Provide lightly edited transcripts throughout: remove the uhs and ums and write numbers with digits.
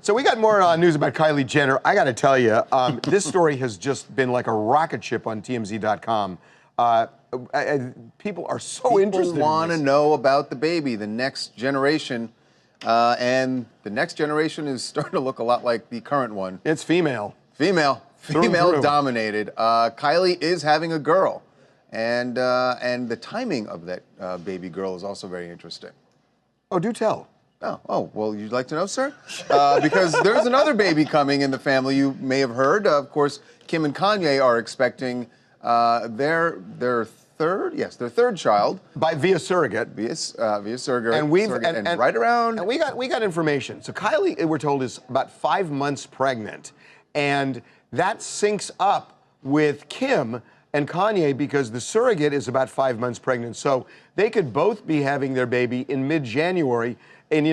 So we got more news about Kylie Jenner. I got to tell you, this story has just been like a rocket ship on TMZ.com. People are so interested. People want to know about the baby, the next generation, and the next generation is starting to look a lot like the current one. It's female. Female dominated. Kylie is having a girl, and the timing of that baby girl is also very interesting. Oh, do tell. Oh, well, you'd like to know, sir? Because there's another baby coming in the family. You may have heard. Of course, Kim and Kanye are expecting their third child Via surrogate. Via surrogate. And we got information. So Kylie, we're told, is about 5 months pregnant, and that syncs up with Kim and Kanye because the surrogate is about 5 months pregnant. So they could both be having their baby in mid-January. And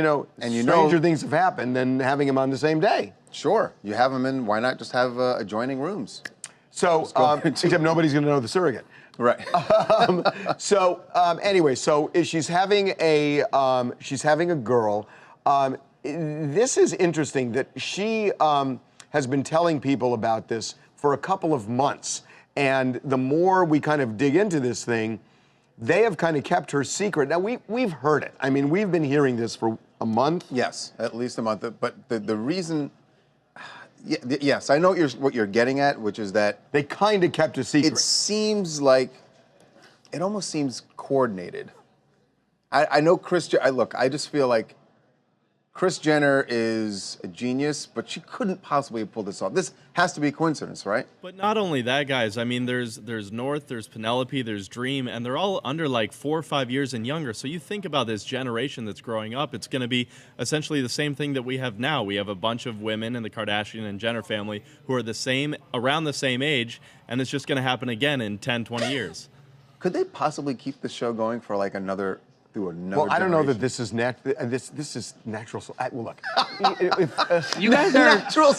stranger things have happened than having him on the same day. Sure, you have them in. Why not just have adjoining rooms? So, except nobody's going to know the surrogate. Right. Anyway, so she's having a girl. This is interesting that she has been telling people about this for a couple of months, and the more we kind of dig into this thing, they have kind of kept her secret. Now, we've heard it. I mean, we've been hearing this for a month. Yes, at least a month. But the reason, yes, I know what you're getting at, which is that they kind of kept a secret. It seems like, it almost seems coordinated. I know look, I just feel like Kris Jenner is a genius, but she couldn't possibly have pulled this off. This has to be a coincidence, right? But not only that, guys. I mean, there's North, there's Penelope, there's Dream, and they're all under like 4 or 5 years and younger. So you think about this generation that's growing up, it's going to be essentially the same thing that we have now. We have a bunch of women in the Kardashian and Jenner family who are around the same age, and it's just going to happen again in 10, 20 years. Could they possibly keep the show going for like another Well, I don't know that this is this is natural. Well, look, you guys are natural.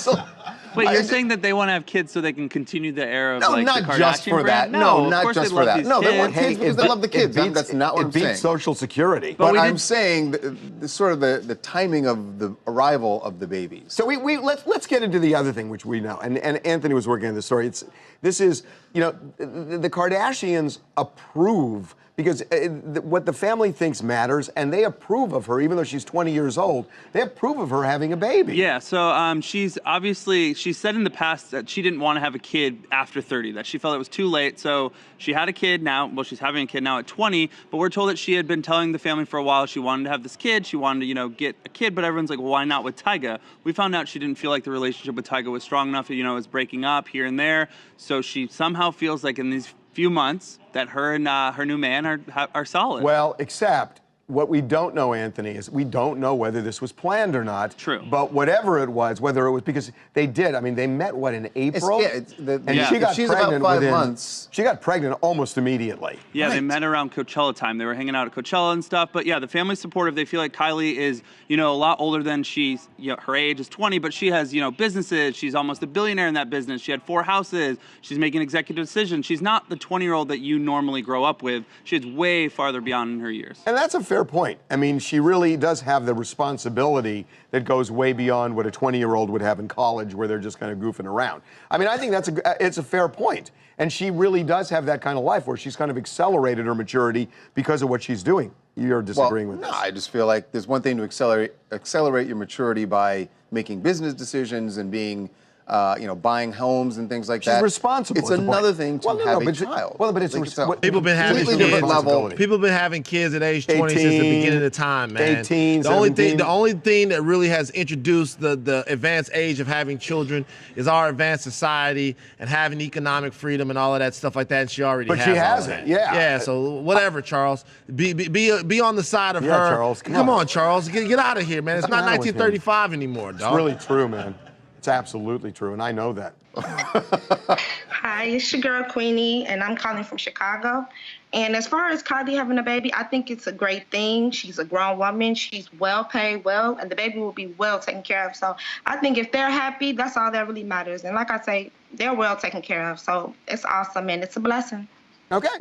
Wait, you're saying that they want to have kids so they can continue the era of like not the Kardashian just for brand? that. No, of not course just they for love that. these No, they kids. want kids because they love the kids. That's not what I'm saying. It beats Social Security. But I'm saying the timing of the arrival of the babies. So let's get into the other thing, which we know, and Anthony was working on this story. This is the Kardashians approve. Because what the family thinks matters, and they approve of her, even though she's 20 years old. They approve of her having a baby. Yeah, so she said in the past that she didn't want to have a kid after 30, that she felt it was too late. So she had a kid now. Well, she's having a kid now at 20, but we're told that she had been telling the family for a while she wanted to have this kid. She wanted to, get a kid, but everyone's like, well, why not with Tyga? We found out she didn't feel like the relationship with Tyga was strong enough. It was breaking up here and there. So she somehow feels like in these few months that her and her new man are solid. Well, except what we don't know, Anthony, is we don't know whether this was planned or not. True. But whatever it was, whether it was because they did. I mean, they met in April, she's about 5 months. She got pregnant almost immediately. Yeah, right. They met around Coachella time. They were hanging out at Coachella and stuff. But yeah, the family's supportive. They feel like Kylie is, a lot older than she's. Her age is 20, but she has, businesses. She's almost a billionaire in that business. She had 4 houses. She's making executive decisions. She's not the 20-year-old that you normally grow up with. She's way farther beyond in her years. And that's a fair point. I mean, she really does have the responsibility that goes way beyond what a 20-year-old would have in college, where they're just kind of goofing around. I mean, I think it's a fair point. And she really does have that kind of life where she's kind of accelerated her maturity because of what she's doing. You're disagreeing with this? No, I just feel like there's one thing to accelerate your maturity by making business decisions and being, buying homes and things like that. She's responsible. It's another thing to have a child. Well, but it's people been having kids. People been having kids at age 20 since the beginning of time, man. 18, the only thing that really has introduced the advanced age of having children is our advanced society and having economic freedom and all of that stuff like that. And she already has. But she hasn't. Yeah. Yeah. So whatever, Charles. Be on the side of her. Charles. Come on, Charles. Get out of here, man. It's not 1935 anymore, dog. It's really true, man. It's absolutely true, and I know that. Hi, it's your girl Queenie, and I'm calling from Chicago. And as far as Kylie having a baby, I think it's a great thing. She's a grown woman. She's well paid, and the baby will be well taken care of. So I think if they're happy, that's all that really matters. And like I say, they're well taken care of. So it's awesome, and it's a blessing. Okay.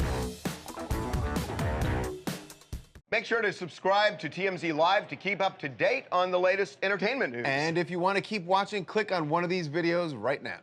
Make sure to subscribe to TMZ Live to keep up to date on the latest entertainment news. And if you want to keep watching, click on one of these videos right now.